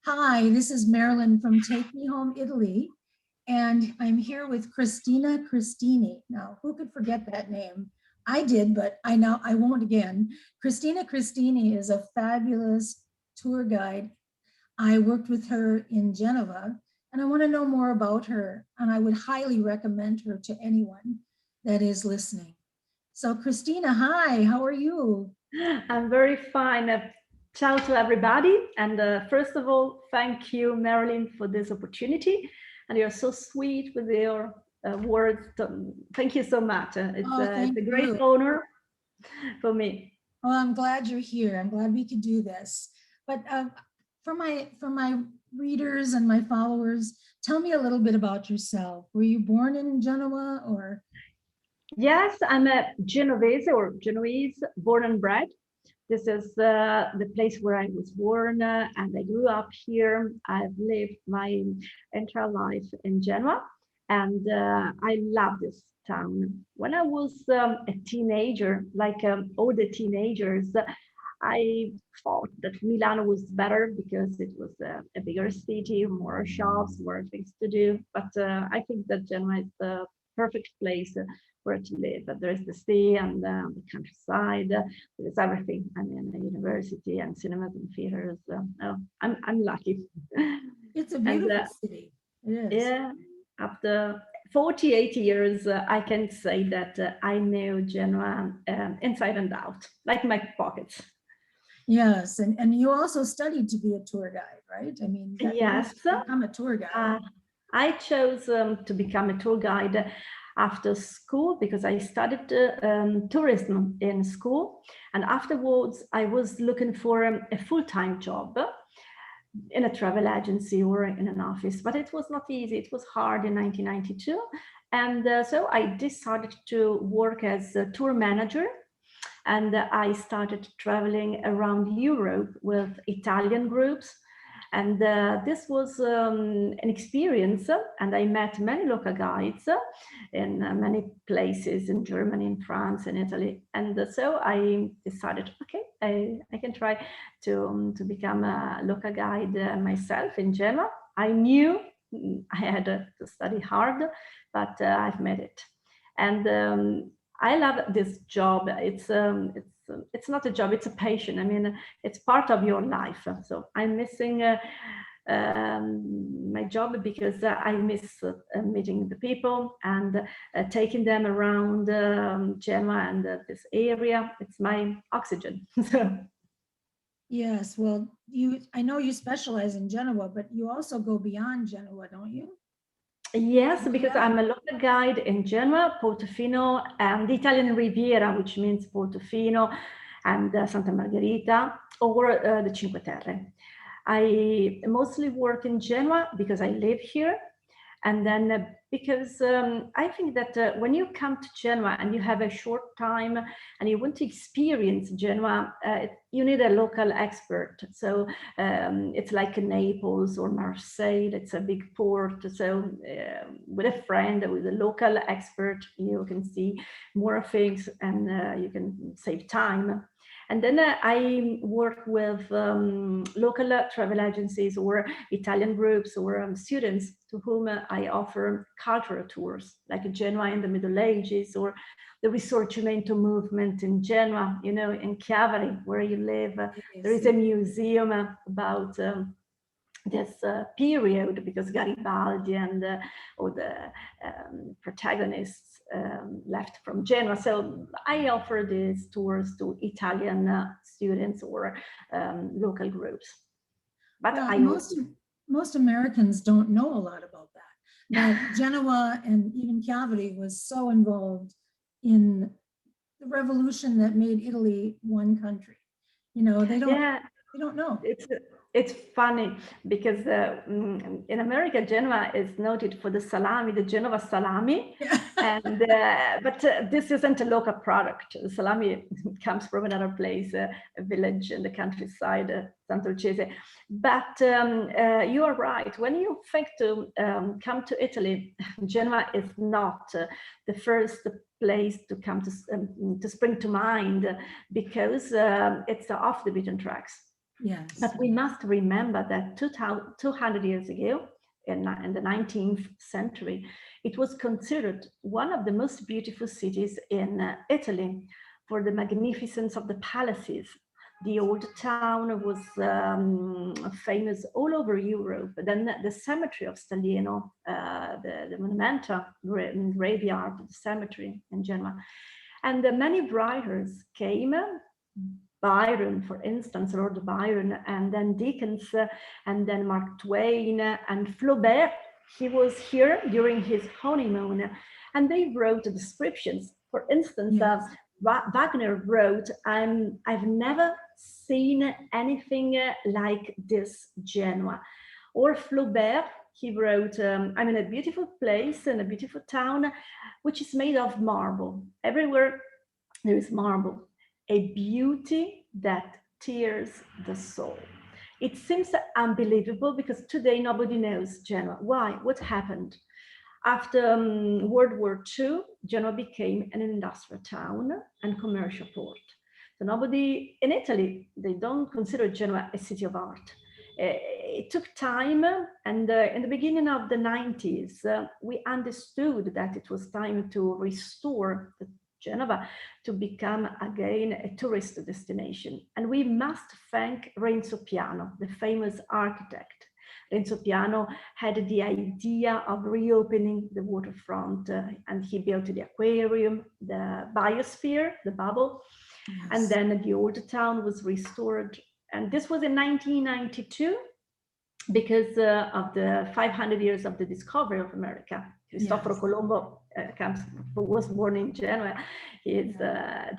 Hi, this is Marilyn from Take Me Home Italy, and I'm here with Cristina Cristini. Now, who could forget that name? I did, but I won't again. Cristina Cristini is a fabulous tour guide. I worked with her in Genova, and I want to know more about her, and I would highly recommend her to anyone that is listening. So, Christina, hi, how are you? I'm very fine. Ciao to everybody. And first of all, thank you, Marilyn, for this opportunity. And you're so sweet with your words. Thank you so much. Oh, It's thank a great you. honor for me. Well, I'm glad you're here. I'm glad we could do this. But for my readers and my followers, tell me a little bit about yourself. Were you born in Genoa or? Yes, I'm a Genovese or Genoese, born and bred. This is the place where I was born and I grew up here. I've lived my entire life in Genoa and I love this town. When I was a teenager, like all the teenagers, I thought that Milano was better because it was a bigger city, more shops, more things to do. But I think that Genoa is the perfect place where to live. There is the sea and the countryside. There's everything. I mean, a university and cinemas and theaters. Oh, I'm lucky. It's a And beautiful city. It is. yeah, after 48 years, I can say that I know Genoa inside and out, like my pockets. Yes, and you also studied to be a tour guide, right? I mean, that you Yes, become a tour guide. uh, I chose to become a tour guide after school because I studied tourism in school. And afterwards, I was looking for a full-time job in a travel agency or in an office, but it was not easy. It was hard in 1992. And so I decided to work as a tour manager and I started traveling around Europe with Italian groups. And this was an experience, and I met many local guides in many places in Germany, in France, in Italy. And so I decided, okay, I can try to become a local guide myself in Genoa. I knew I had to study hard, but I've made it. And I love this job. It's not a job; it's a passion. I mean, it's part of your life. So I'm missing my job because I miss meeting the people and taking them around Genoa and this area. It's my oxygen. So Yes, well, I know you specialize in Genoa, but you also go beyond Genoa, don't you? yes, You do because that? I'm a local guide in Genoa, Portofino, and the Italian Riviera, which means Portofino and Santa Margherita, or the Cinque Terre. I mostly work in Genoa because I live here. And then because I think that when you come to Genoa and you have a short time and you want to experience Genoa, you need a local expert. So it's like Naples or Marseille, it's a big port. So with a friend, with a local expert, you can see more things and you can save time. And then I work with local travel agencies or Italian groups or students to whom I offer cultural tours, like Genoa in the Middle Ages or the Risorgimento movement in Genoa, you know, in Chiavari, where you live. There Yes. is a museum about this period because Garibaldi and all the protagonists left from Genoa. So I offer these tours to Italian students or local groups. But Well, I most Americans don't know a lot about that Genoa and even Chiavari was so involved in the revolution that made Italy one country. You know, yeah, they don't know. it's it's funny because in America, Genoa is noted for the salami, the Genova salami, Yeah. and but this isn't a local product. The salami comes from another place, a village in the countryside, Sant'Olcese. But you are right. When you think to come to Italy, Genoa is not the first place to come to spring to mind because it's off the beaten tracks. Yes. But we must remember that 200 years ago, in the 19th century, it was considered one of the most beautiful cities in Italy for the magnificence of the palaces. The old town was famous all over Europe. Then the cemetery of Stalino, the monumental graveyard, the cemetery in Genoa. And many writers came, Byron, for instance, Lord Byron, and then Dickens, and then Mark Twain, and Flaubert. He was here during his honeymoon, and they wrote descriptions. For instance, Yes. Wagner wrote, I've never seen anything like this Genoa. Or Flaubert, he wrote, I'm in a beautiful place, in a beautiful town, which is made of marble. Everywhere there is marble, a beauty that tears the soul. It seems unbelievable because today nobody knows Genoa. Why? What happened? After World War II, Genoa became an industrial town and commercial port. So nobody in Italy, they don't consider Genoa a city of art. It took time, and in the beginning of the 90s, we understood that it was time to restore Genova to become again a tourist destination. And we must thank Renzo Piano, the famous architect. Renzo Piano had the idea of reopening the waterfront, and he built the aquarium, the biosphere, the bubble, Yes. and then the old town was restored. And this was in 1992 because of the 500 years of the discovery of America. Cristoforo Yes. Colombo was born in Genoa. He is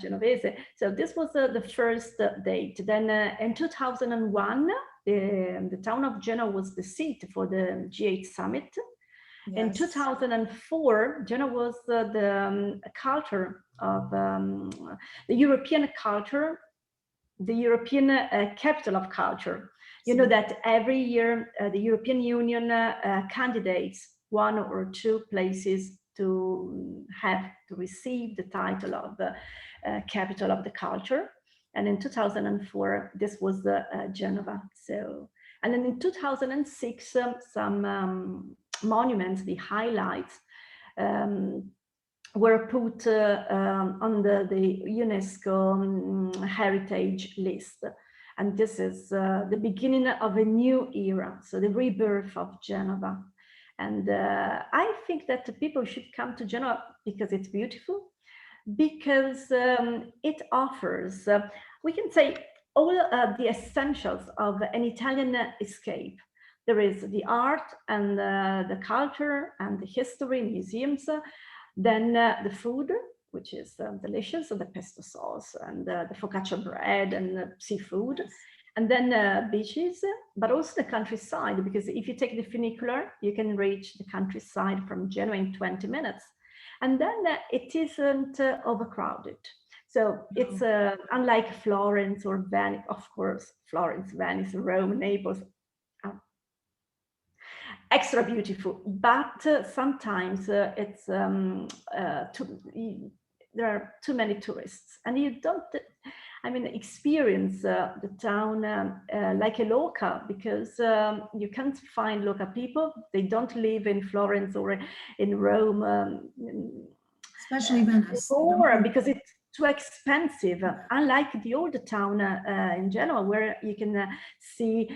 Genovese. So this was the first date. Then in 2001, the town of Genoa was the seat for the G8 summit. Yes. In 2004, Genoa was the culture of the European culture, the European capital of culture. You know that every year the European Union candidates one or two places to have to receive the title of capital of the culture. And in 2004, this was Genova. So, and then in 2006, some monuments, the highlights, were put on the UNESCO heritage list. And this is the beginning of a new era, so the rebirth of Genova. And I think that the people should come to Genoa because it's beautiful, because it offers, we can say, all the essentials of an Italian escape. There is the art and the culture and the history, museums, then the food, which is delicious, the pesto sauce and the focaccia bread and seafood. Yes. And then beaches, but also the countryside, because if you take the funicular, you can reach the countryside from Genoa in 20 minutes. And then it isn't overcrowded. So it's unlike Florence or Venice, of course, Florence, Venice, Rome, Naples, extra beautiful, but sometimes it's there are too many tourists, and you don't, experience the town like a local, because you can't find local people. They don't live in Florence or in Rome, Especially Venice. or because it's too expensive, unlike the old town in Genoa, where you can see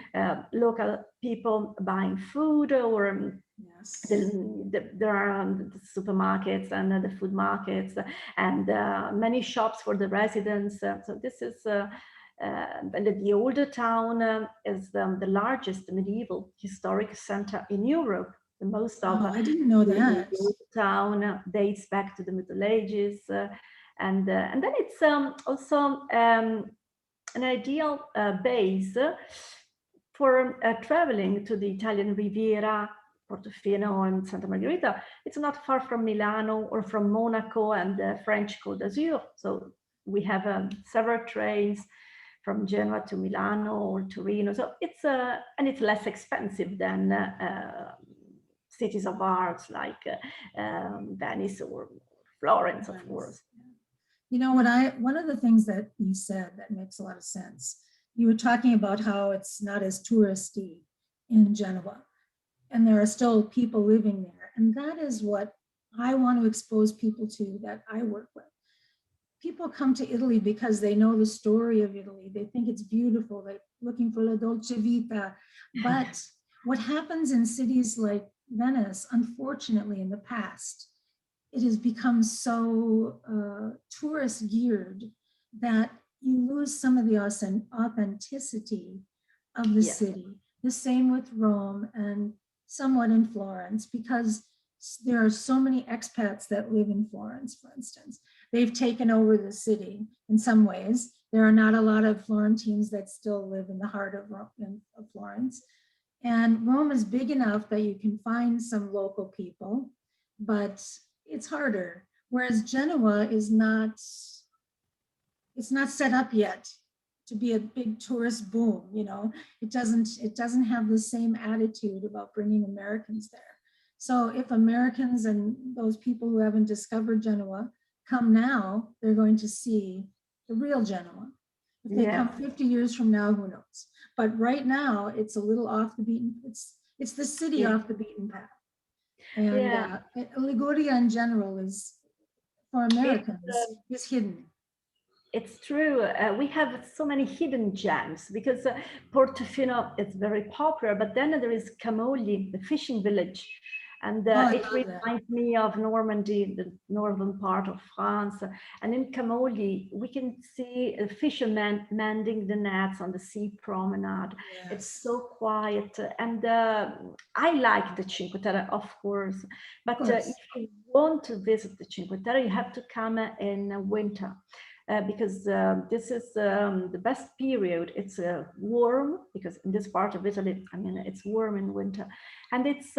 local people buying food, or Yes. there are the supermarkets and the food markets, and many shops for the residents. So this is and the older town is the largest medieval historic center in Europe. The most of I didn't know that. the old town dates back to the Middle Ages. And then it's also an ideal base for traveling to the Italian Riviera, Portofino and Santa Margherita. It's not far from Milano or from Monaco and the French Côte d'Azur. So we have several trains from Genoa to Milano or Torino. So it's and it's less expensive than cities of art like Venice or Florence, of course. You know what, one of the things that you said that makes a lot of sense you were talking about how it's not as touristy in Genoa, and there are still people living there. And that is what I want to expose people to that I work with. People come to Italy because they know the story of Italy. They think it's beautiful. They're looking for la dolce vita. But what happens in cities like Venice, unfortunately, in the past, it has become so tourist geared that you lose some of the authenticity of the Yes. city. The same with Rome and somewhat in Florence, because there are so many expats that live in Florence, for instance. They've taken over the city in some ways. There are not a lot of Florentines that still live in the heart of Florence. And Rome is big enough that you can find some local people, but it's harder. Whereas Genoa is not, it's not set up yet to be a big tourist boom. It doesn't have the same attitude about bringing Americans there. So if Americans and those people who haven't discovered Genoa come now, they're going to see the real Genoa. If they come 50 years from now, who knows? But right now, it's a little off the beaten. It's the city Yeah. off the beaten path. And Yeah. Liguria in general is, for Americans, is hidden. It's true. We have so many hidden gems because Portofino is very popular, but then there is Camogli, the fishing village. And it reminds me of Normandy, the northern part of France. And in Camogli, we can see fishermen mending the nets on the sea promenade. Yes. It's so quiet. And I like the Cinque Terre, of course. But if you want to visit the Cinque Terre, you have to come in winter. Because this is the best period. It's warm, because in this part of Italy, I mean, it's warm in winter, and it's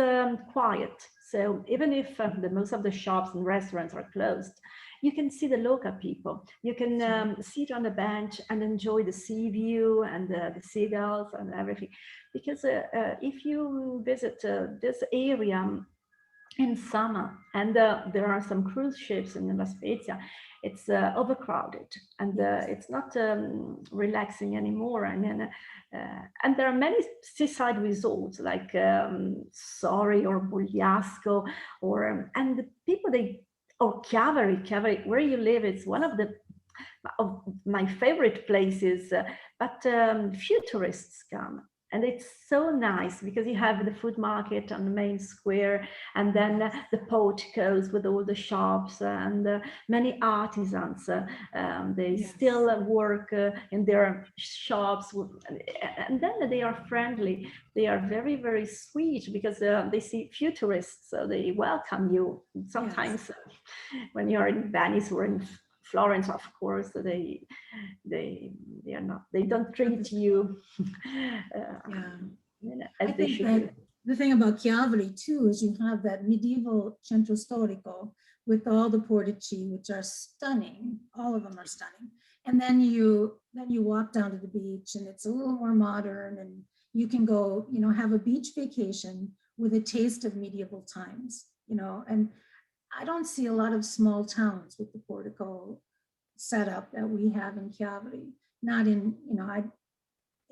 quiet. So even if the most of the shops and restaurants are closed, you can see the local people. You can sit on the bench and enjoy the sea view and the seagulls and everything. Because if you visit this area in summer, and there are some cruise ships in La Spezia, it's overcrowded, and it's not relaxing anymore. And there are many seaside resorts like Sori or Bugliasco, or and the people or Chiavari, where you live, it's one of my favorite places, but few tourists come. And it's so nice because you have the food market on the main square, and then the porticos with all the shops and many artisans. They still work in their shops, and then they are friendly. They are very, very sweet because they see few tourists, so they welcome you. Sometimes when you're in Venice or in Florence, of course, they are not. They don't treat you as they should. The thing about Chiavari too is you have that medieval centro storico with all the portici, which are stunning. All of them are stunning. And then you walk down to the beach, and it's a little more modern, and you can go, have a beach vacation with a taste of medieval times. And I don't see a lot of small towns with the portico setup that we have in Chiavari. Not in,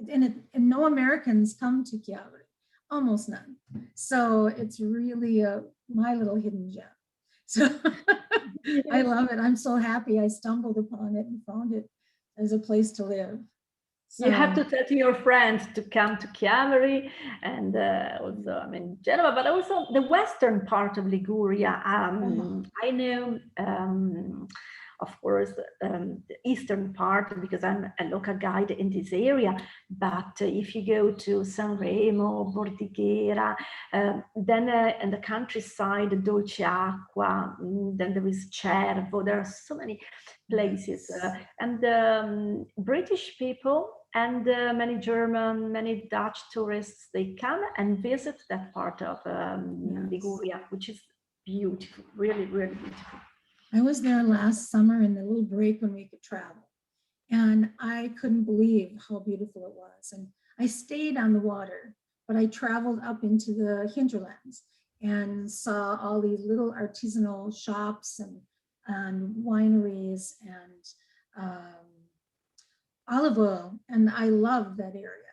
and no Americans come to Chiavari, almost none. So it's really my little hidden gem. So I love it. I'm so happy I stumbled upon it and found it as a place to live. So, you have to tell to your friends to come to Chiavari, and also, Genova, but also the western part of Liguria. I know, of course, the eastern part, because I'm a local guide in this area. But if you go to Sanremo, Bordighera, then in the countryside, Dolceacqua, then there is Cervo. There are so many places, and British people and many German, many Dutch tourists, they come and visit that part of Liguria, which is beautiful, really, really beautiful. I was there last summer in the little break when we could travel, and I couldn't believe how beautiful it was. And I stayed on the water, but I traveled up into the hinterlands and saw all these little artisanal shops and wineries and olive oil, and I love that area.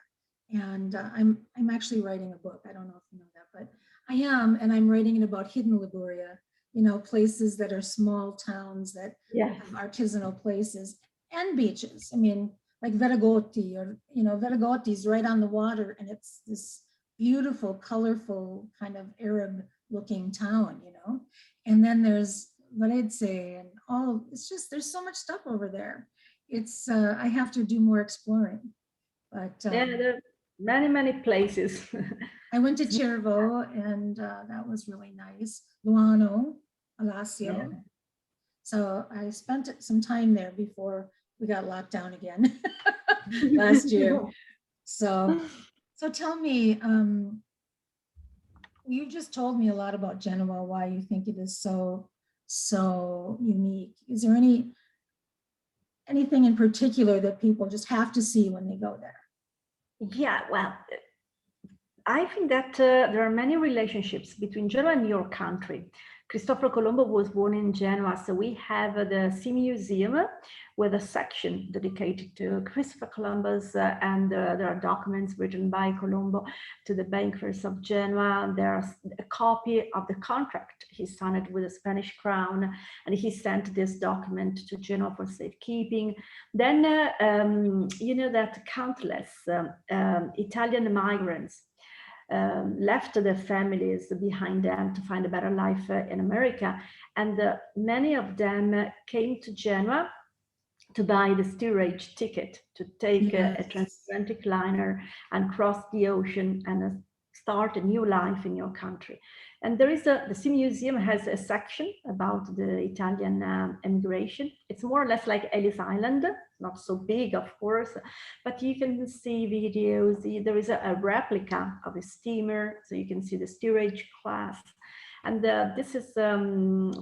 And I'm actually writing a book. I don't know if you know that, but I am, and I'm writing it about hidden Liguria. You know, places that are small towns that Yes. have artisanal places and beaches. I mean, like Veragoti, or Veragotti's right on the water, and it's this beautiful, colorful kind of Arab-looking town. And then there's Varese and all. It's just there's so much stuff over there. It's I have to do more exploring. But Yeah, there are many, many places. I went to Cervo, and that was really nice. Luano, Yeah. Alassio. So I spent some time there before we got locked down again last year. So tell me, you just told me a lot about Genoa, why you think it is so unique. Is there anything in particular that people just have to see when they go there? Yeah, well, I think that there are many relationships between Genoa and your country. Cristoforo Colombo was born in Genoa, so we have the Sea Museum with a section dedicated to Christopher Columbus, and there are documents written by Colombo to the bankers of Genoa. There's a copy of the contract he signed with the Spanish crown, and he sent this document to Genoa for safekeeping. Then, you know that countless Italian migrants left their families behind them to find a better life in America. And many of them came to Genoa to buy the steerage ticket to take a transatlantic liner and cross the ocean and start a new life in your country. And there is the Sea Museum has a section about the Italian immigration. It's more or less like Ellis Island, not so big, of course, but you can see videos. There is a replica of a steamer, so you can see the steerage class. And this is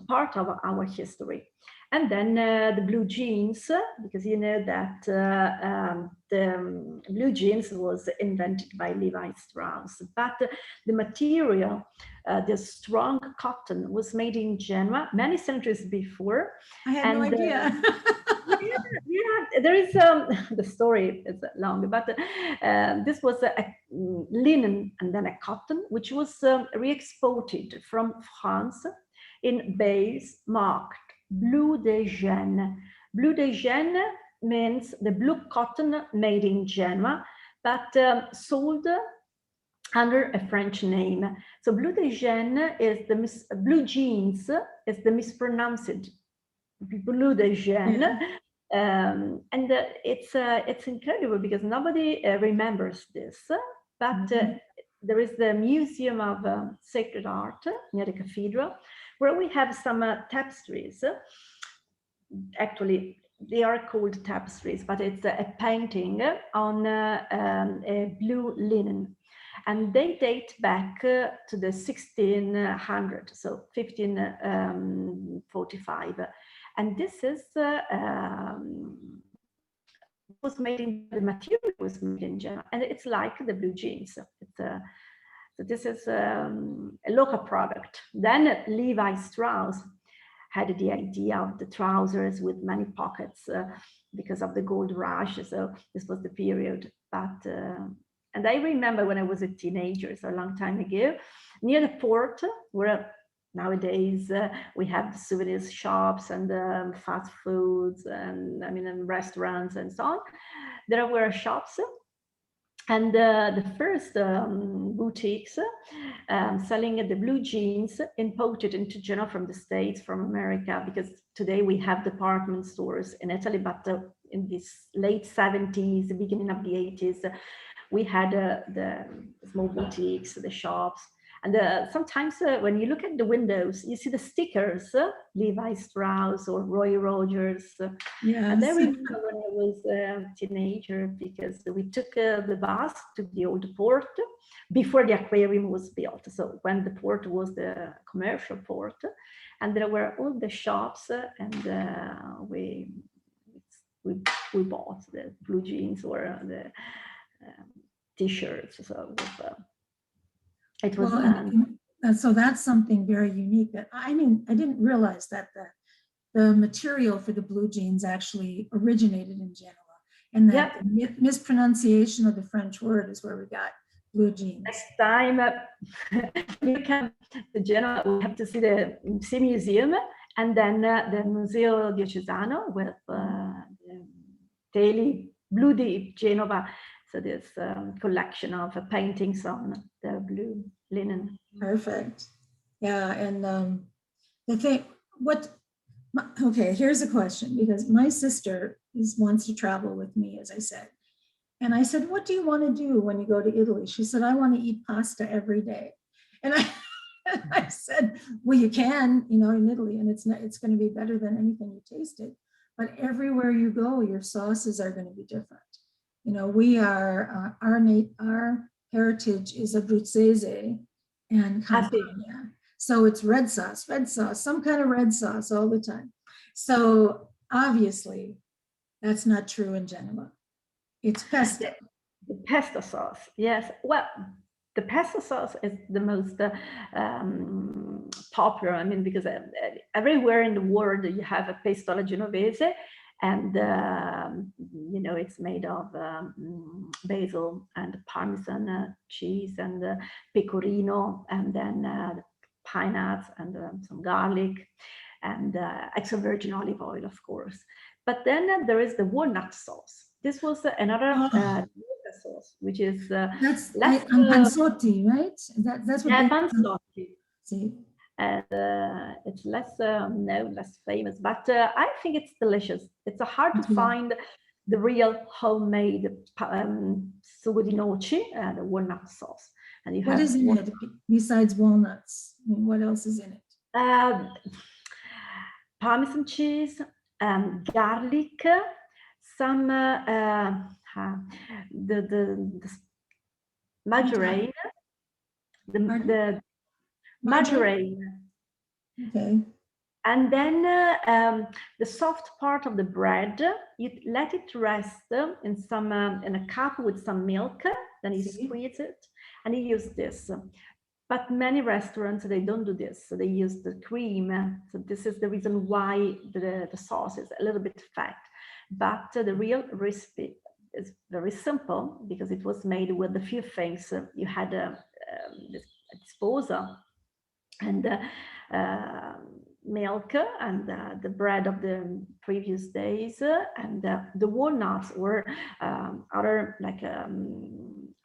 part of our history. And then the blue jeans, because you know that the blue jeans was invented by Levi Strauss, but the material, the strong cotton, was made in Genoa many centuries before. I had no idea. Yeah, there is the story is long, but this was a linen and then a cotton, which was re-exported from France in bales marked Bleu de Gênes. Bleu de Gênes means the blue cotton made in Genoa, but sold under a French name. So Bleu de Gênes is the blue jeans is the mispronounced Bleu de Gênes. Yeah. And it's incredible because nobody remembers this, but there is the Museum of Sacred Art near the cathedral, where we have some tapestries. Actually, they are called tapestries, but it's a painting on a blue linen. And they date back to the 1600s, so 1545. And this is was made in, the material was made in Genoa, and it's like the blue jeans. It's so this is a local product. Then Levi Strauss had the idea of the trousers with many pockets because of the gold rush. So this was the period. But and I remember when I was a teenager, so a long time ago, near the port, where nowadays we have the souvenirs shops and fast foods and and restaurants and so on. There were shops. And the first boutiques selling the blue jeans imported into Genoa from the States, from America, because today we have department stores in Italy, but in this late 70s, the beginning of the 80s, we had the small boutiques, the shops. And sometimes when you look at the windows, you see the stickers, Levi Strauss or Roy Rogers. Yes. And I remember when I was a teenager, because we took the bus to the old port before the aquarium was built. So when the port was the commercial port, and there were all the shops, and we bought the blue jeans or the t-shirts. So it was. So that's something very unique. That I didn't realize that the material for the blue jeans actually originated in Genoa. And Yeah. that mispronunciation of the French word is where we got blue jeans. Next time you come to Genoa, we have to see the museum, and then the Museo Diocesano with the daily blue di Genova. So this collection of paintings on the blue linen. Perfect. Yeah, and the thing, okay, here's a question, because my sister wants to travel with me, as I said. And I said, what do you want to do when you go to Italy? She said, I want to eat pasta every day. And I said, well, you can, in Italy, and it's going to be better than anything you tasted. But everywhere you go, your sauces are going to be different. We are, our heritage is Abruzzese and Campania. So it's red sauce, some kind of red sauce all the time. So obviously, that's not true in Genoa. It's pesto. The pesto sauce, yes. Well, the pesto sauce is the most popular. I mean, because everywhere in the world you have a pesto alla genovese, and it's made of basil and Parmesan cheese and pecorino, and then pine nuts and some garlic and extra virgin olive oil, of course. But then there is the walnut sauce. This was another sauce, which is that's panzotti, right? That's what panzotti. See, and it's less famous, but I think it's delicious. It's hard to find the real homemade sugo di noci, the walnut sauce. And what is in it besides walnuts? I mean, what else is in it? Parmesan cheese, garlic, some the margarine, the margarine. Okay. And then the soft part of the bread, you let it rest in a cup with some milk. Then you squeeze it, and you use this. But many restaurants, they don't do this. So they use the cream. So this is the reason why the sauce is a little bit fat. But the real recipe is very simple, because it was made with a few things. You had a disposal and milk and the bread of the previous days, and the walnuts were other like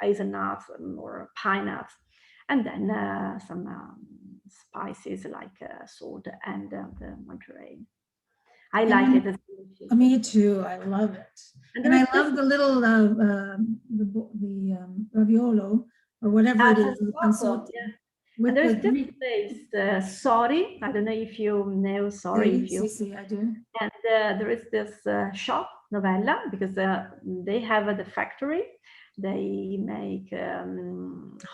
hazelnuts or pine nuts, and then some spices like salt and the margarine. I like it. Me too. I love it, and I love the little raviolo or whatever it is. And there's this place, Sorry. I don't know if you know Sorry. I do. And there is this shop, Novella, because they have the factory. They make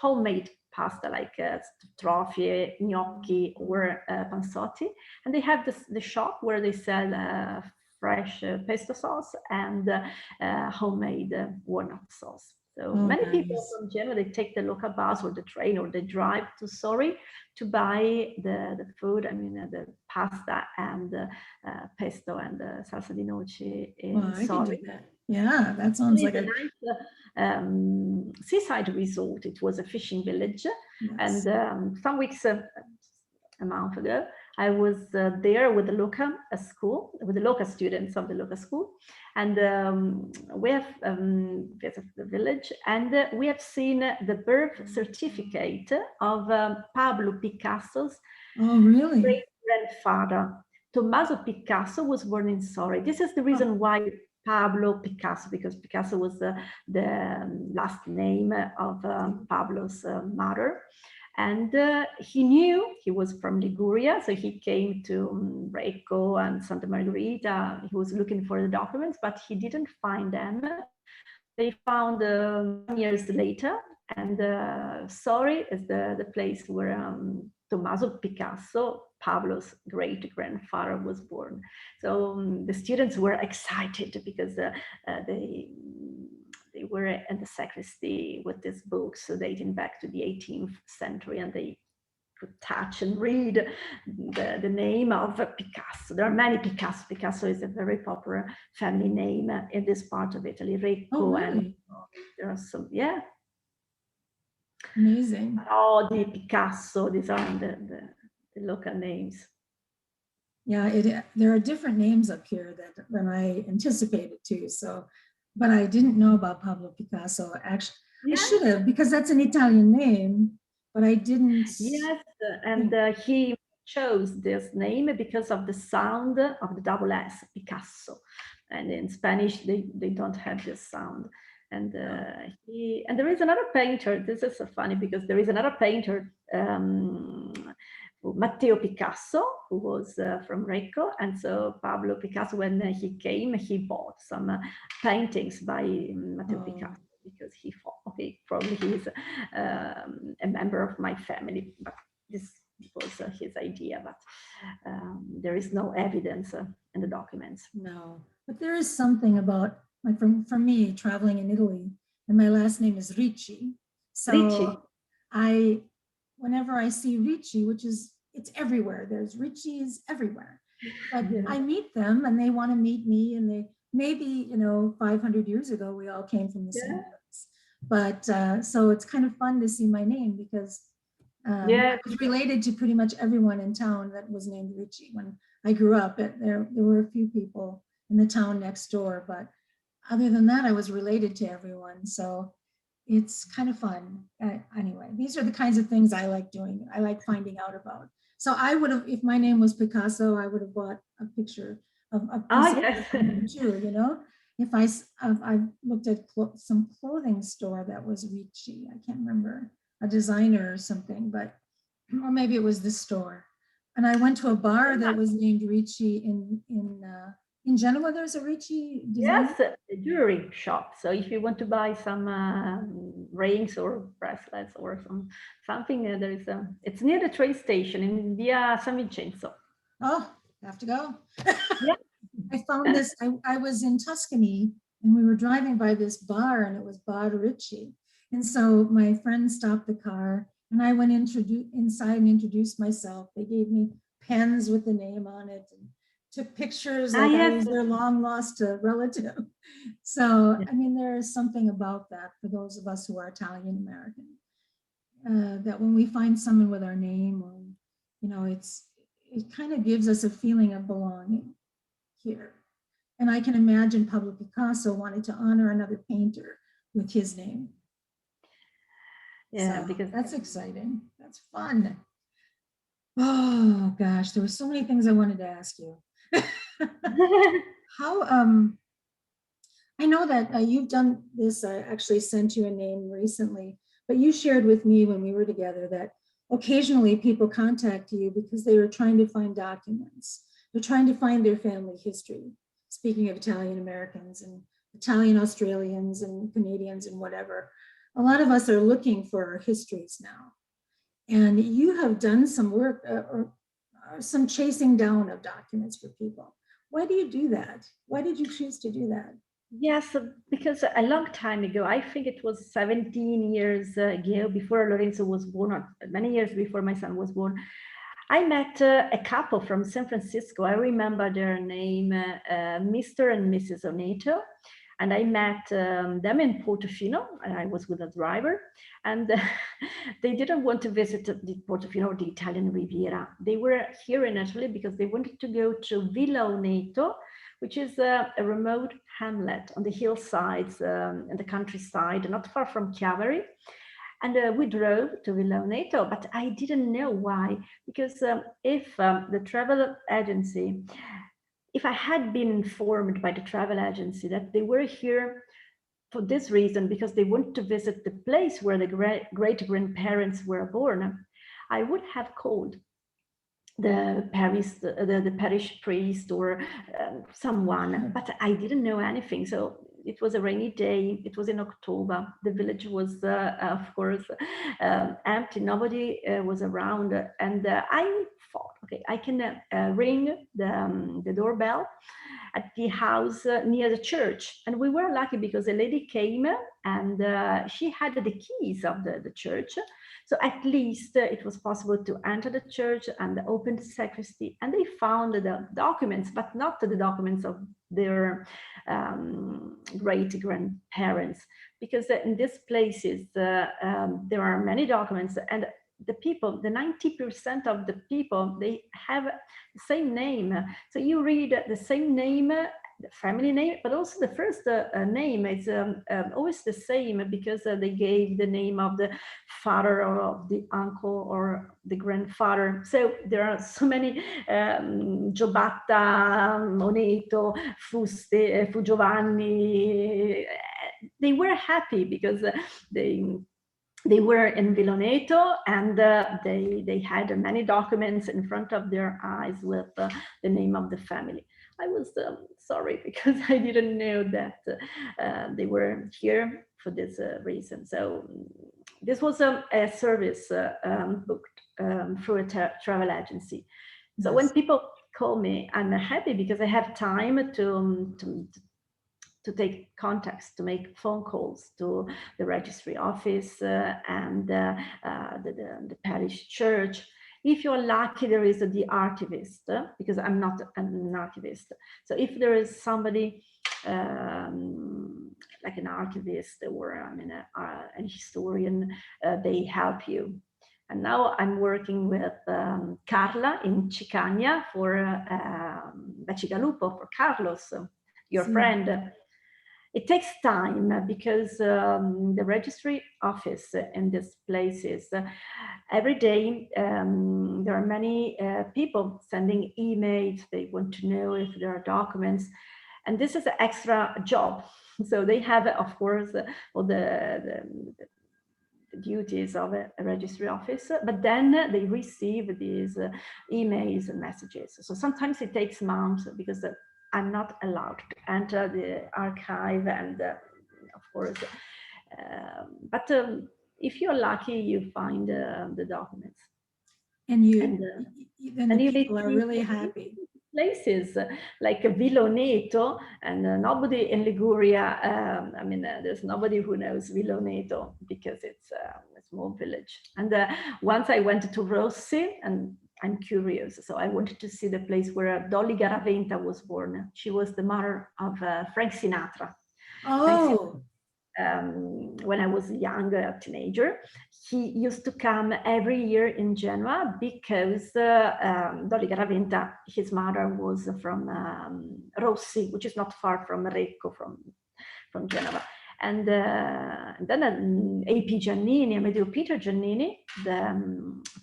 homemade pasta like strofie, gnocchi, or panzotti. And they have the shop where they sell fresh pesto sauce and homemade walnut sauce. So many people from Genoa, they take the local bus or the train or they drive to Sorry to buy the food. I mean, the pasta and pesto and salsa di noci in Sorry. Yeah, that sounds like a nice seaside resort. It was a fishing village. Yes. And some weeks, a month ago, I was there with the local school, with the local students of the local school, and we have visited the village, and we have seen the birth certificate of Pablo Picasso's great-grandfather. Tommaso Picasso was born in Sorry. This is the reason why Pablo Picasso, because Picasso was the last name of Pablo's mother. And he knew he was from Liguria, so he came to Recco and Santa Margherita. He was looking for the documents, but he didn't find them. They found years later, and Sorry is the place where Tommaso Picasso, Pablo's great-grandfather, was born. So the students were excited because they were in the sacristy with these books dating back to the 18th century, and they could touch and read the name of Picasso. There are many Picasso. Picasso is a very popular family name in this part of Italy, Oh, Recco, and really? there are some, yeah. Amazing. Parodi, Picasso, these are the local names. Yeah, there are different names up here than I anticipated too. So, but I didn't know about Pablo Picasso. Actually, I Yeah. should have, because that's an Italian name, but I didn't. Yes, and he chose this name because of the sound of the double S, Picasso. And in Spanish, they don't have this sound. And and there is another painter. This is so funny because there is another painter, Matteo Picasso, who was from Recco. And so Pablo Picasso, when he came, he bought some paintings by Matteo Picasso, because he thought, okay, probably he's a member of my family, but this was his idea, but there is no evidence in the documents. No, but there is something about, like, for me, traveling in Italy, and my last name is Ricci. So Ricci. Whenever I see Ricci, it's everywhere. There's Ricci's everywhere. But Yeah. I meet them and they want to meet me, and they maybe, 500 years ago, we all came from the same place. But so it's kind of fun to see my name, because I was related to pretty much everyone in town that was named Ricci when I grew up. There were a few people in the town next door, but other than that, I was related to everyone. So it's kind of fun. Anyway, these are the kinds of things I like doing. I like finding out about. So I would have, if my name was Picasso, I would have bought a picture of a piece of too, If I looked at some clothing store that was Ricci, I can't remember, a designer or something, or maybe it was the store. And I went to a bar that was named Ricci in Genoa. There's a Ricci designer. Yes, a jewelry shop. So if you want to buy some rings or bracelets or something, there is it's near the train station in Via San Vincenzo. Oh, have to go. Yeah. I found this, I was in Tuscany and we were driving by this bar, and it was Bar Ricci. And so my friend stopped the car and I went inside and introduced myself. They gave me pens with the name on it and took pictures like I was their long lost relative. So, I mean, there is something about that for those of us who are Italian American, that when we find someone with our name, or, it kind of gives us a feeling of belonging here. And I can imagine Pablo Picasso wanted to honor another painter with his name. Yeah, so because that's exciting. That's fun. Oh gosh, there were so many things I wanted to ask you. How I know that you've done this. I actually sent you a name recently, but you shared with me when we were together that occasionally people contact you because they were trying to find documents. They're trying to find their family history. Speaking of Italian Americans and Italian Australians and Canadians and whatever, a lot of us are looking for our histories now. And you have done some work or some chasing down of documents for people. Why do you do that? Why did you choose to do that? Yes, because a long time ago, I think it was 17 years ago, before Lorenzo was born, or many years before my son was born, I met a couple from San Francisco. I remember their name, Mr. and Mrs. Oneto. And I met them in Portofino, and I was with a driver. And they didn't want to visit the Portofino or the Italian Riviera. They were here in Italy because they wanted to go to Villa Oneto, which is a remote hamlet on the hillsides in the countryside, not far from Chiavari. And we drove to Villa Oneto, but I didn't know why, because if the travel agency, if I had been informed by the travel agency that they were here for this reason, because they wanted to visit the place where the great-grandparents were born, I would have called the parish priest or someone, but I didn't know anything. So it was a rainy day. It was in October. The village was, of course, empty. Nobody was around. And I thought, okay, I can ring the doorbell at the house near the church. And we were lucky because a lady came and she had the keys of the church. So at least it was possible to enter the church and open the sacristy. And they found the documents, but not the documents of their great grandparents, because in these places there are many documents, and the people, the 90% of the people, they have the same name. So you read the same name, the family name, but also the first name is always the same, because they gave the name of the father or of the uncle or the grandfather. So there are so many Giobatta, Moneto, Fuste, Fu Giovanni. They were happy because they were in Viloneto, and they had many documents in front of their eyes with the name of the family. I was sorry because I didn't know that they were here for this reason. So this was a service booked through a travel agency. So when people call me, I'm happy because I have time to take contacts, to make phone calls to the registry office and the parish church. If you're lucky, there is the archivist, because I'm not an archivist. So if there is somebody like an archivist or an historian, they help you. And now I'm working with Carla in Chicagna for Bacigalupo, for Carlos, your friend. It takes time because the registry office in these places, every day there are many people sending emails. They want to know if there are documents, and this is an extra job. So they have, of course, all the duties of a registry office, but then they receive these emails and messages. So sometimes it takes months because I'm not allowed to enter the archive, and of course, but if you're lucky, you find the documents. And the people are really happy. Places like Viloneto, and nobody in Liguria, there's nobody who knows Viloneto because it's a small village. And once I went to Rossi, and I'm curious, so I wanted to see the place where Dolly Garaventa was born. She was the mother of Frank Sinatra. Oh. When I was a young teenager, he used to come every year in Genoa because Dolly Garaventa, his mother, was from Rossi, which is not far from Recco, from Genova. And then A.P. Giannini, Amedeo Peter Giannini, the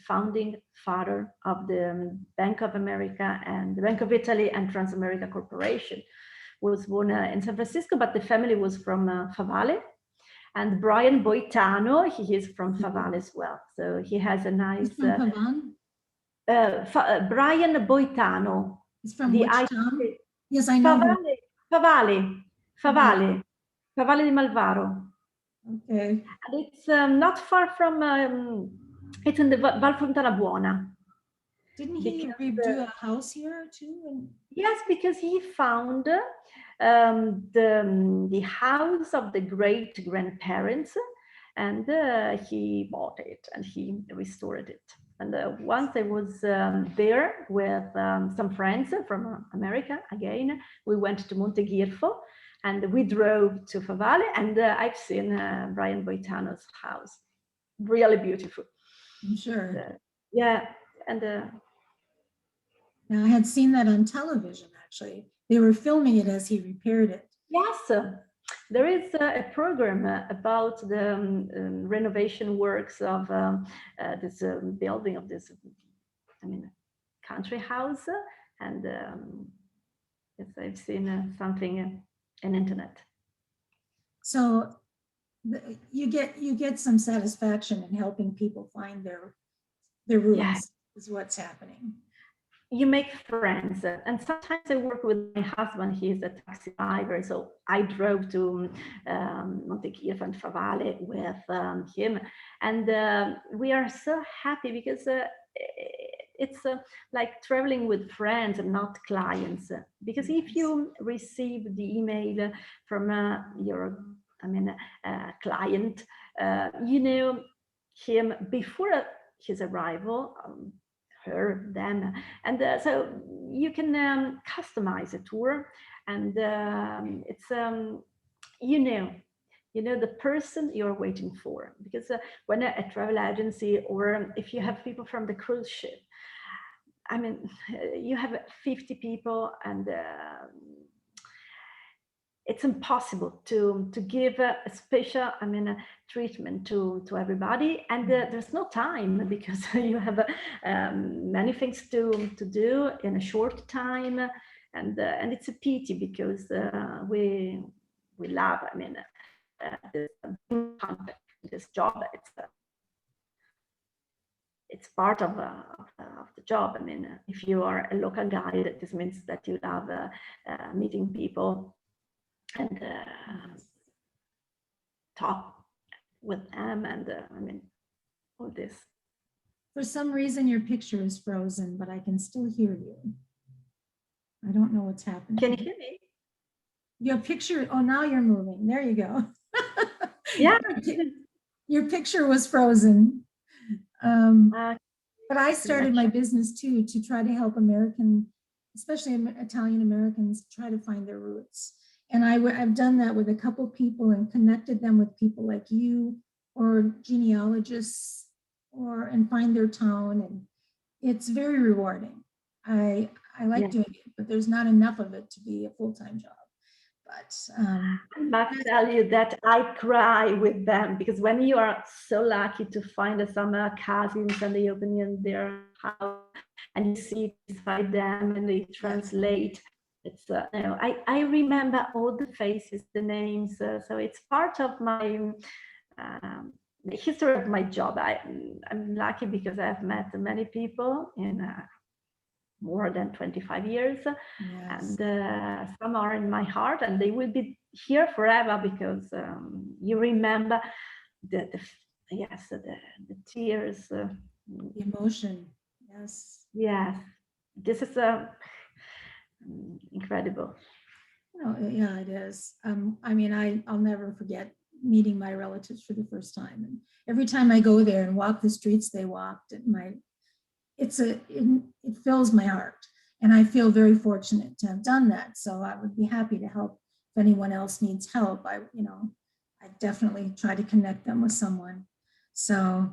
founding father of the Bank of America and the Bank of Italy and Transamerica Corporation, was born in San Francisco, but the family was from Favale. And Brian Boitano, he is from Favale as well. So he has a nice... He's from Pavan? Brian Boitano. He's from which town? Yes, I know. Favale di Malvaro. Okay. And it's not far from, it's in the Val Fontana Buona. Didn't he redo a house here too? Yes, because he found the house of the great grandparents, and he bought it and he restored it. And once I was there with some friends from America, again, we went to Monte Girfo and we drove to Favale, and I've seen Brian Boitano's house. Really beautiful. I'm sure. Yeah, and I had seen that on television, actually. They were filming it as he repaired it. Yes, there is a program about the renovation works of this building of this, country house, and yes, I've seen something on internet. So you get some satisfaction in helping people find their roots. Yes. Is what's happening. You make friends, and sometimes I work with my husband. He is a taxi driver, so I drove to Monte Girfo and Favale with him, and we are so happy because it's like traveling with friends and not clients. Because if you receive the email from your, client, you know him before his arrival, her, them, and so you can customize a tour, and it's you know the person you're waiting for, because when a travel agency, or if you have people from the cruise ship, I mean, you have 50 people, and it's impossible to give a special, treatment to everybody, and there's no time, because you have many things to do in a short time, and it's a pity, because we love, this contact, this job. It's part of the job. If you are a local guide, this means that you love meeting people and talk with them, and all this. For some reason, your picture is frozen, but I can still hear you. I don't know what's happening. Can you hear me? Your picture, oh, now you're moving. There you go. Yeah. Your picture was frozen. But I started my business too, to try to help American, especially Italian Americans, try to find their roots. And I've done that with a couple people and connected them with people like you, or genealogists, and find their town. And it's very rewarding. I like doing it, but there's not enough of it to be a full-time job. But I must tell you that I cry with them, because when you are so lucky to find some cousins, and they open in their house and you see beside them and they translate, it's I remember all the faces, the names, so it's part of my the history of my job. I'm lucky because I've met many people in more than 25 years, and some are in my heart, and they will be here forever, because you remember the tears, the emotion. Yes, this is incredible. Oh, yeah, it is. I'll never forget meeting my relatives for the first time, and every time I go there and walk the streets they walked, it fills my heart, and I feel very fortunate to have done that. So I would be happy to help if anyone else needs help. I definitely try to connect them with someone. So,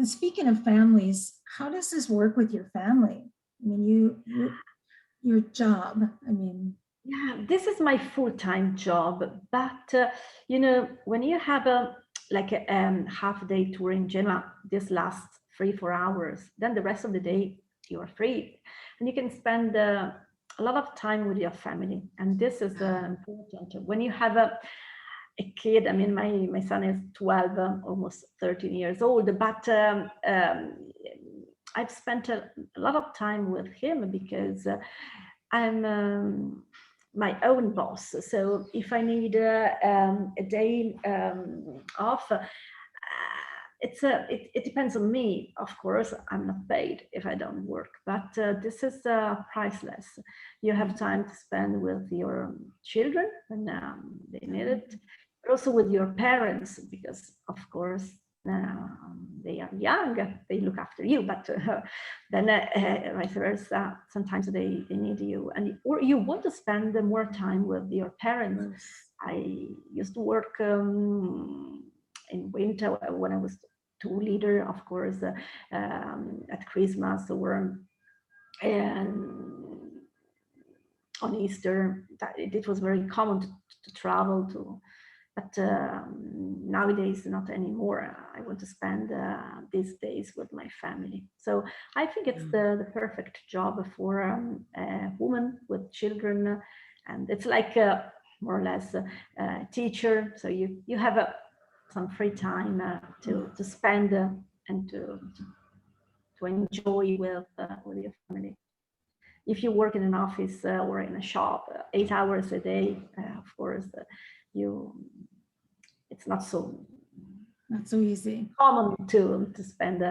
speaking of families, how does this work with your family? Your job. Yeah, this is my full-time job, but when you have a half-day tour in Genoa, this lasts 3-4 hours. Then the rest of the day you are free, and you can spend a lot of time with your family. And this is important when you have a kid. My son is 12, almost 13 years old, but I've spent a lot of time with him, because I'm my own boss. So if I need a day off, it depends on me. Of course, I'm not paid if I don't work, but this is priceless. You have time to spend with your children when they need it, but also with your parents, because of course they are young, they look after you, but then vice versa, sometimes they need you, or you want to spend more time with your parents. I used to work in winter when I was tour leader, of course, at Christmas, or on Easter. It was very common to travel to, but nowadays not anymore. I want to spend these days with my family. So I think it's the perfect job for a woman with children, and it's like more or less a teacher. So you have some free time to spend and to enjoy with your family. If you work in an office or in a shop 8 hours a day, of course, it's not so easy, common to spend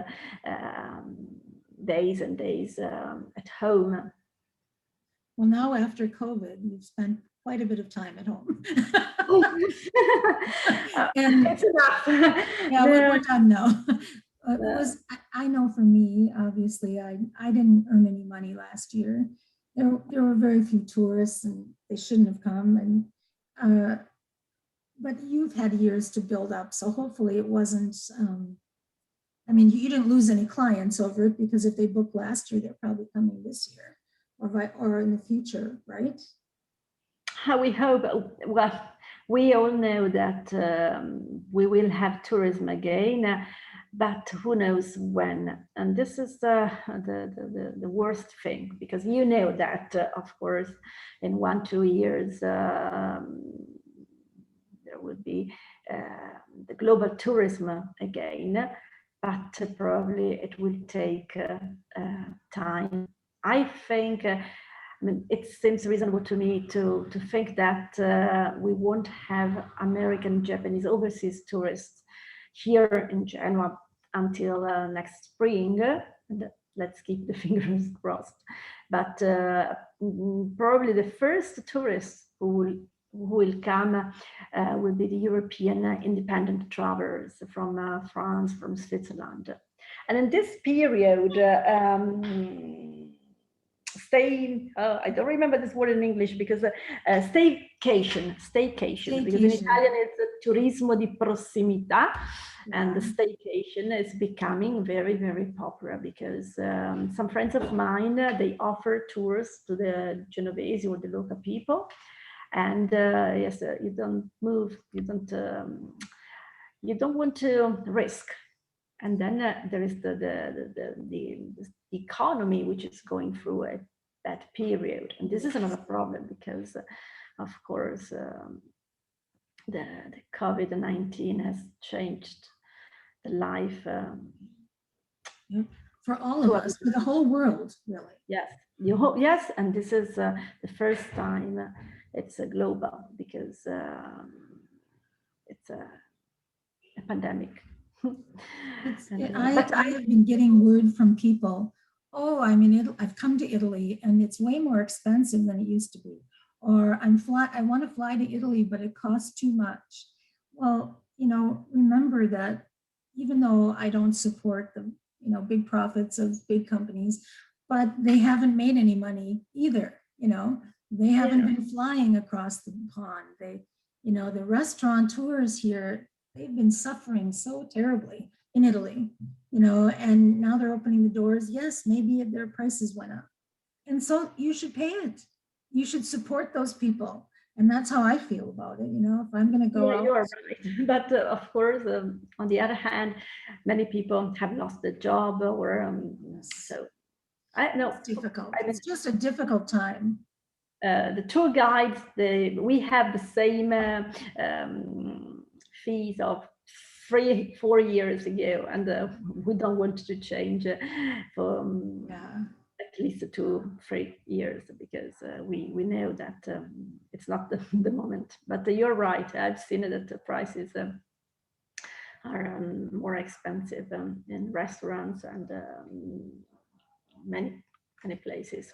days and days at home. Well, now after COVID, we've spent quite a bit of time at home. And It's enough. yeah, we're done now. It was, I know for me, obviously, I didn't earn any money last year. There were very few tourists and they shouldn't have come. But you've had years to build up. So hopefully it wasn't, I mean, you didn't lose any clients over it because if they booked last year, they're probably coming this year or in the future, right? How we hope. Well, we all know that we will have tourism again, but who knows when? And this is the worst thing, because you know that, of course, in 1-2 years there will be the global tourism again, but probably it will take time. I think. I mean, it seems reasonable to me to think that we won't have American, Japanese, overseas tourists here in Genoa until next spring. And let's keep the fingers crossed. But probably the first tourists who will come will be the European independent travelers from France, from Switzerland. And in this period, I don't remember this word in English, because staycation, because in Italian it's turismo di prossimità, and the staycation is becoming very, very popular, because some friends of mine, they offer tours to the Genovese or the local people, and yes, you don't move, you don't want to risk. And then there is the economy, which is going through that period. And this is another problem, because, of course, the COVID-19 has changed the life. For all of us, for the whole world, really. Yes, yes, and this is the first time it's global, because it's a pandemic. I have been getting word from people, oh, I'm in Italy, I've come to Italy and it's way more expensive than it used to be. Or I want to fly to Italy, but it costs too much. Well, remember that even though I don't support the, big profits of big companies, but they haven't made any money either. They haven't been flying across the pond. The restaurateurs here, they've been suffering so terribly in Italy, and now they're opening the doors. Yes, maybe their prices went up. And so you should pay it. You should support those people. And that's how I feel about it. If I'm going to go out. You're right. But of course, on the other hand, many people have lost their job, or so I know it's difficult. It's just a difficult time. The tour guides, we have the same fees of 4 years ago, and we don't want to change for at least 2-3 years, because we know that it's not the moment. But you're right, I've seen that the prices are more expensive in restaurants and many places.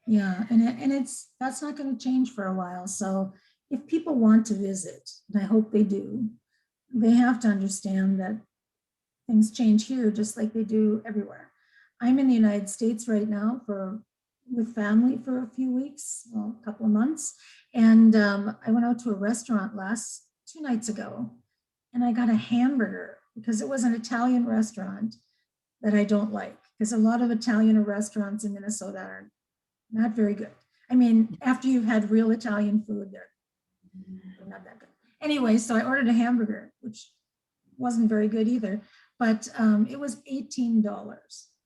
Yeah, and that's not going to change for a while. So if people want to visit, and I hope they do, they have to understand that things change here just like they do everywhere. I'm in the United States right now with family for a few weeks, well, a couple of months, and I went out to a restaurant 2 nights ago, and I got a hamburger because it was an Italian restaurant that I don't like, because a lot of Italian restaurants in Minnesota are not very good. I mean, after you've had real Italian food, they're not that good. Anyway, so I ordered a hamburger, which wasn't very good either, but it was $18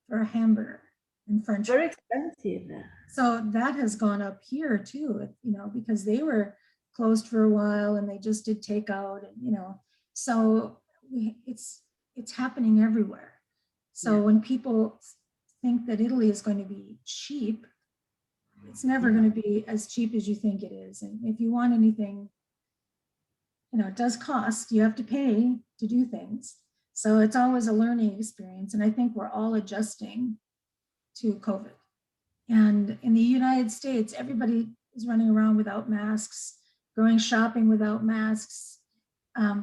for a hamburger in French. Very expensive. So that has gone up here too, because they were closed for a while and they just did takeout, and so it's happening everywhere. So when people think that Italy is going to be cheap, it's never going to be as cheap as you think it is. And if you want anything, it does cost. You have to pay to do things. So it's always a learning experience. And I think we're all adjusting to COVID. And in the United States, everybody is running around without masks, going shopping without masks.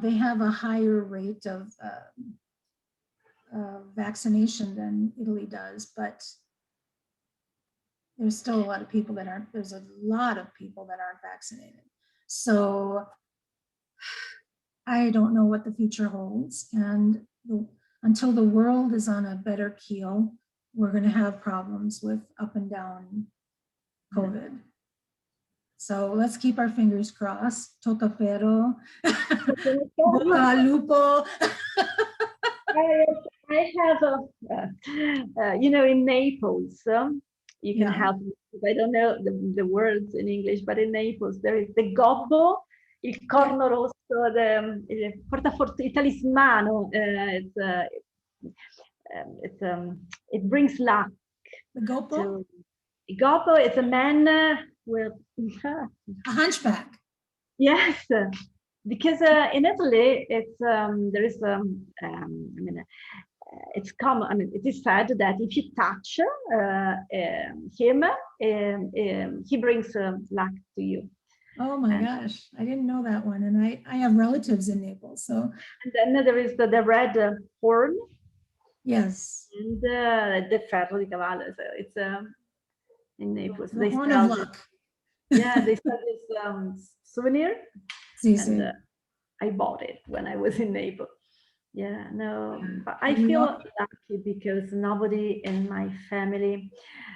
They have a higher rate of vaccination than Italy does, but there's still a lot of people that aren't, there's a lot of people that aren't vaccinated. So I don't know what the future holds. And until the world is on a better keel, we're going to have problems with up and down COVID. So let's keep our fingers crossed. Tocapero, boca al lupo. I have in Naples, you can have, I don't know the words in English, but in Naples there is the gobbo, il corno rosso, il portafortuna, il talismano. It brings luck. The gobbo? Gobbo is a man with a hunchback. Yes, because in Italy it's there is it's common. I mean, it is said that if you touch him, he brings luck to you. Oh my gosh, I didn't know that one. And I have relatives in Naples, so. And then there is the red horn. Yes. And the ferro di cavallo. So it's in Naples. The horn of luck. Yeah, they sell this souvenir. And I bought it when I was in Naples. Yeah, no, but I feel lucky because nobody in my family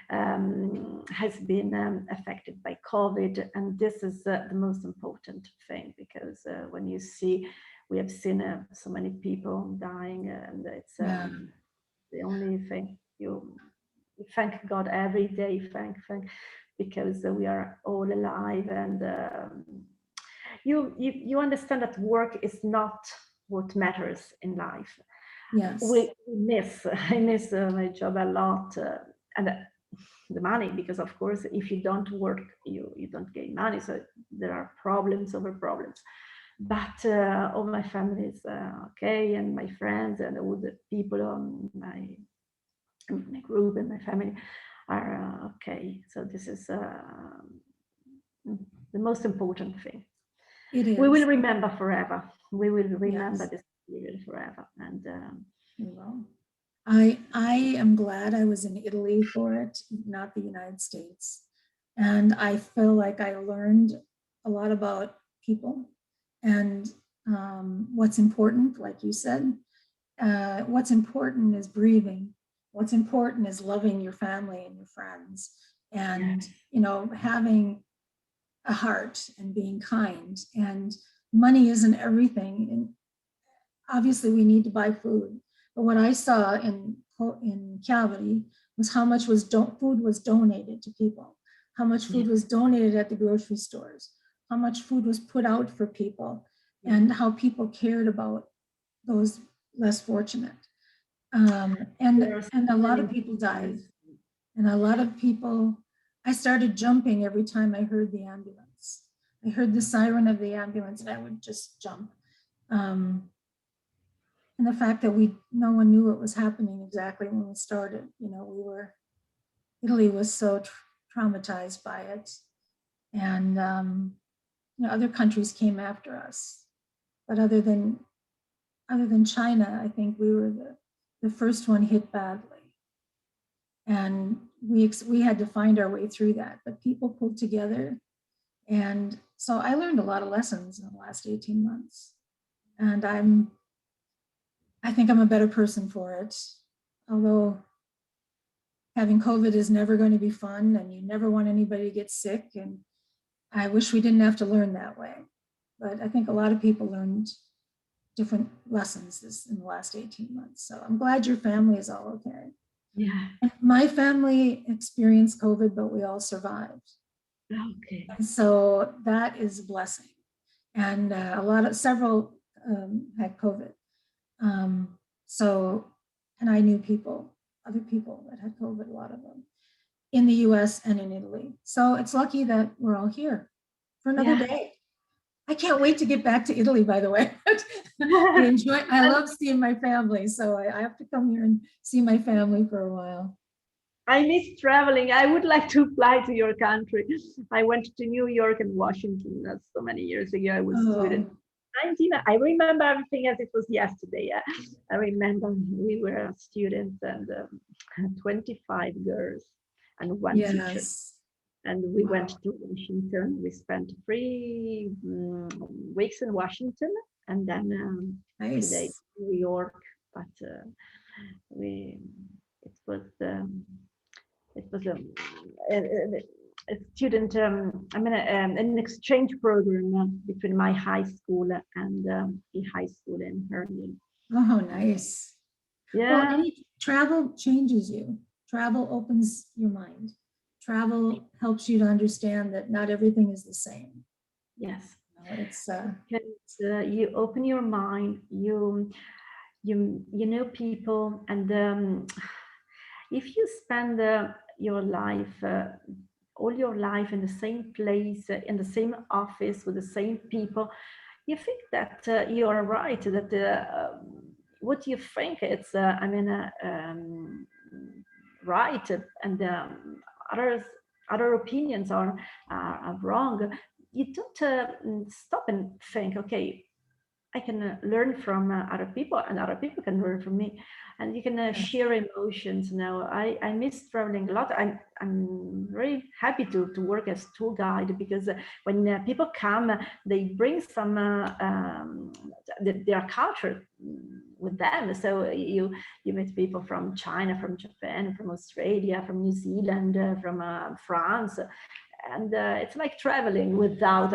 has been affected by COVID, and this is the most important thing, because when you see, we have seen so many people dying, and it's the only thing you thank God every day, thank, because we are all alive, and you understand that work is not what matters in life. Yes. I miss my job a lot, and the money, because of course if you don't work you don't gain money, so there are problems over problems, but all my family is okay, and my friends and all the people on my group and my family are okay. So this is the most important thing. It is. We will remember forever. We will remember this period forever. And we will. I am glad I was in Italy for it, not the United States. And I feel like I learned a lot about people and what's important, like you said. What's important is breathing. What's important is loving your family and your friends, and having a heart and being kind. And money isn't everything. And obviously we need to buy food. But what I saw in Calgary was how much food was donated to people, how much food was donated at the grocery stores, how much food was put out for people, and how people cared about those less fortunate. And a lot of people died. And a lot of people, I started jumping every time I heard the ambulance. I heard the siren of the ambulance and I would just jump. And the fact that no one knew what was happening exactly when we started. Italy was so traumatized by it. And other countries came after us. But other than China, I think we were the first one hit badly. And we had to find our way through that, but people pulled together. And so I learned a lot of lessons in the last 18 months. And I think I'm a better person for it. Although having COVID is never going to be fun, and you never want anybody to get sick. And I wish we didn't have to learn that way. But I think a lot of people learned different lessons in the last 18 months. So I'm glad your family is all okay. Yeah. My family experienced COVID, but we all survived. Okay. So that is a blessing. And several had COVID. And I knew other people that had COVID, a lot of them, in the US and in Italy. So it's lucky that we're all here for another day. I can't wait to get back to Italy, by the way. I love seeing my family, so I have to come here and see my family for a while. I miss traveling. I would like to fly to your country. I went to New York and Washington so many years ago. I was student. Oh, 19, I remember everything as it was yesterday. I remember we were students and 25 girls and one teacher. yes. And we went Wow. to Washington. We spent 3 weeks in Washington and then a few days Nice. in New York. But we, it was it was a student, an exchange program between my high school and the high school in Herning. Oh, nice. Well, Yeah, any travel changes you. Travel opens your mind. Travel helps you to understand that not everything is the same. yes. It's You open your mind. You know people, and if you spend your life, all your life in the same place, in the same office with the same people, you think that you are right. That what you think it's, right, and others other opinions are wrong. You don't stop and think, okay, I can learn from other people, and other people can learn from me, and you can yes, share emotions. Now, I miss traveling a lot. I'm very happy to work as tour guide, because when people come, they bring some their culture with them. So you meet people from China, from Japan, from Australia, from New Zealand, from France, and it's like traveling without,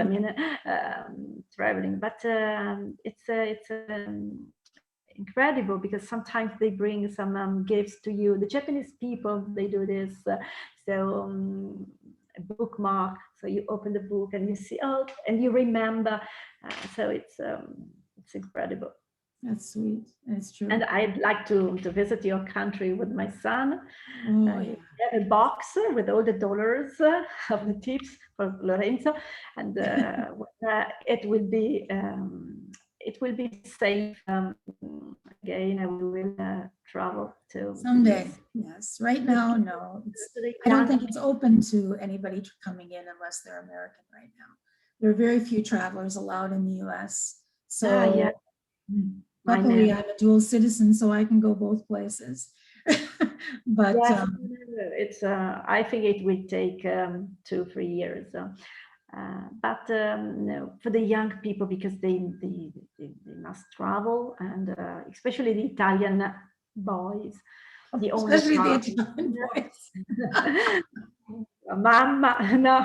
traveling, but it's incredible, because sometimes they bring some gifts to you. The Japanese people, they do this, so a bookmark, so you open the book and you see, oh, and you remember, so it's incredible. that's sweet. That's true. And I'd like to visit your country with my son. Oh, He yeah. have a box with all the dollars of the tips for Lorenzo, and it will be safe again. And we will travel to Someday, this. yes. Right The now, people, no. the I don't young think it's open to anybody coming in unless they're American right now. There are very few travelers allowed in the US. yeah, So my luckily I'm a dual citizen, so I can go both places. But yes, it's. I think it will take 2-3 years. But no, for the young people, because they must travel, and especially the Italian boys, the only especially the time. Italian boys. Mama, no,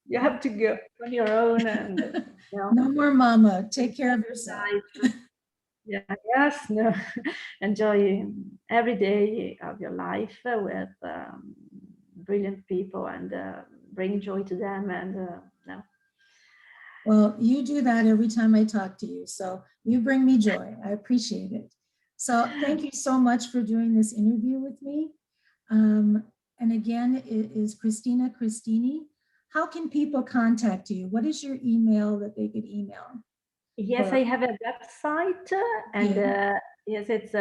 you have to go on your own, and No more mama. Take care of yourself. life. Yeah, yes, no, enjoy every day of your life with brilliant people, and bring joy to them, and no. Well, you do that every time I talk to you. So you bring me joy. I appreciate it. So thank you so much for doing this interview with me. And again, it is Cristina Cristini. How can people contact you? What is your email that they could email? Yes, For, I have a website, and yeah, yes, it's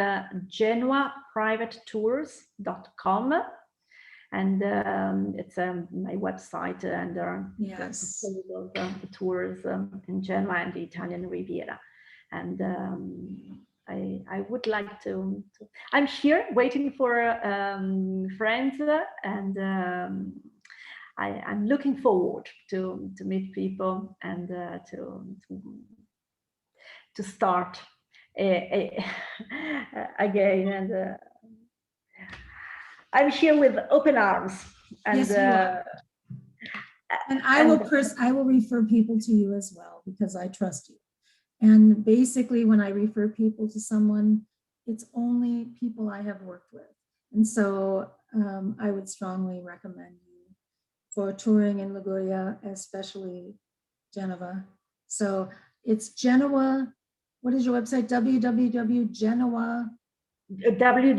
genoaprivatetours.com, and it's my website, and the yes. proposals, the tours in Genoa and the Italian Riviera, and I would like to. I'm here waiting for friends, and I'm looking forward to meet people, and to start again, and I'm here with open arms, and Yes, you are. And and I will refer people to you as well because I trust you. And basically, when I refer people to someone, it's only people I have worked with. And so I would strongly recommend you for touring in Liguria, especially Genova. So it's Genoa. What is your website? www.genoa. Private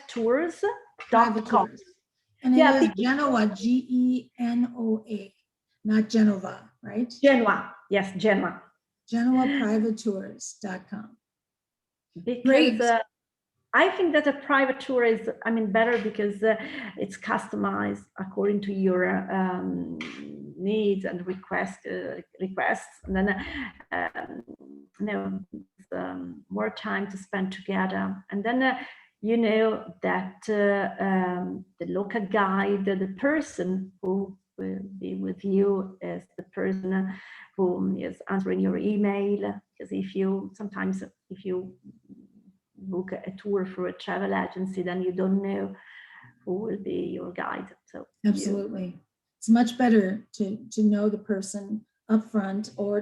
www.genoaprivatetours.com. tours. And it Yeah, is people. Genoa, Genoa, not Genova, right? Genoa, yes, Genoa. GenoaPrivateTours.com. Because Great. I think that a private tour is, better because it's customized according to your needs and requests, and then more time to spend together, and then you know that the local guide, the person who will be with you, is the person who is answering your email. Because if you book a tour for a travel agency, then you don't know who will be your guide. So absolutely, it's much better to know the person up front, or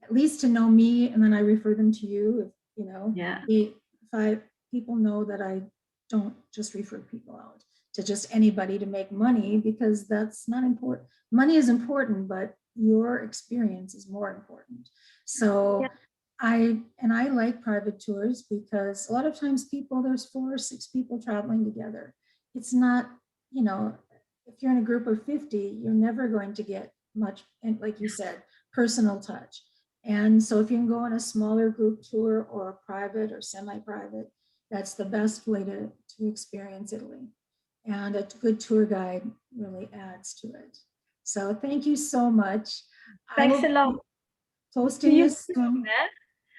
at least to know me, and then I refer them to you. If you know, yeah, if people know that I don't just refer people out to just anybody to make money, because that's not important. Money is important, but your experience is more important. So yeah. I like private tours because a lot of times there's 4 or 6 people traveling together. It's not, you know, if you're in a group of 50, you're never going to get much, and like you said, personal touch. And so if you can go on a smaller group tour or a private or semi-private, that's the best way to experience Italy. And a good tour guide really adds to it. So thank you so much. Thanks a lot. Posting See you this soon.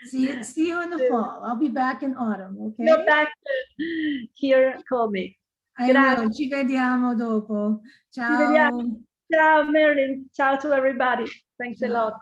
See you in the fall. I'll be back in autumn, Go okay? back here, call me. I Grazie. will. Ci vediamo dopo. Ci vediamo. Ciao. Ciao, Marilyn. Ciao to everybody. Thanks a Ciao. lot.